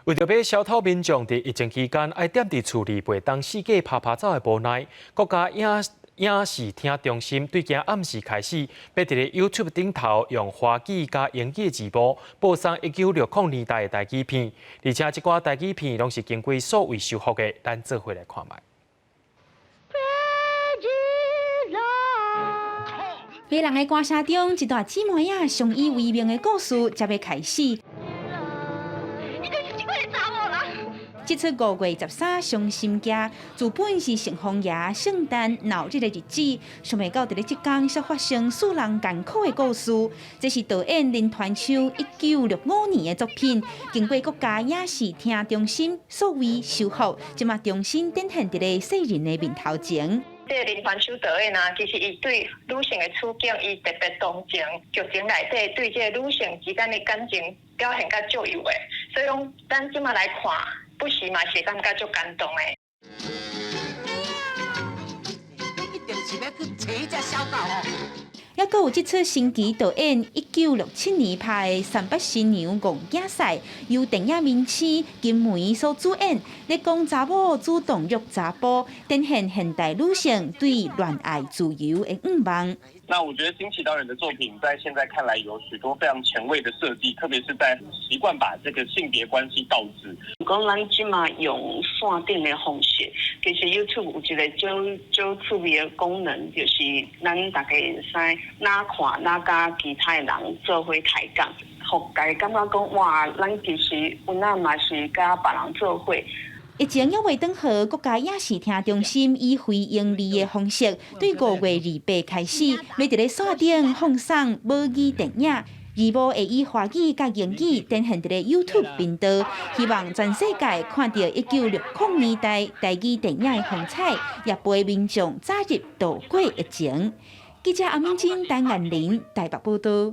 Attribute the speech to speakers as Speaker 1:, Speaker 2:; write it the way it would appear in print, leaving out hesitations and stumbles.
Speaker 1: 为着要消透民众伫疫情期间爱踮伫厝里袂当四界拍走的无奈，国家影视厅中心对今暗时开始，要伫咧 YouTube 顶头用华语加英语字幕播送1960年代的台语片，而且这寡台语片拢是经过数位修复的，咱做伙来看卖。
Speaker 2: 别人的歌声中，一段姊妹仔相依为命的故事才要开始。这出5月13伤心家，自本是顺风爷圣诞闹日的日子，想袂到伫咧即天却发生使人艰苦的故事。这是导演林团秋1965年的作品，经过国家影视厅中心数位修复，即马重新展现伫咧世人的面头前。
Speaker 3: 这林团秋导演其实伊对女性的处境，伊特别同情剧情内底对这女性之间的感情表现甲足有的，所以讲咱即马来看，不时嘛是感觉足感动的。
Speaker 4: 你一定是要去找一只小狗哦。
Speaker 2: 还佫有即出新奇导演1967年拍的《三八新娘戆竞赛》，由电影明星金梅所主演，咧讲查某主动约查甫，展现现代女性对恋爱自由的愿望。
Speaker 5: 那我觉得金奇导演的作品在现在看来有许多非常前卫的设计，特别是在习惯把这个性别关系倒置。
Speaker 3: 讲咱即马用线顶的方式，其实 YouTube 有一个足趣味的功能，就是咱大家会使哪看哪甲其他的人做伙抬杠，互家感觉讲哇，咱其实有那嘛是甲别人做伙。
Speaker 2: 疫情还未等好，国家影视厅中心以非盈利的方式，对5月28开始，要伫咧线顶放送母语电影。字幕会以华语甲英语展现伫咧 YouTube 频道，希望全世界看到1960年代台语电影的风采，也陪民众早日度过疫情。记者阿敏珍、陈彦玲台北报道。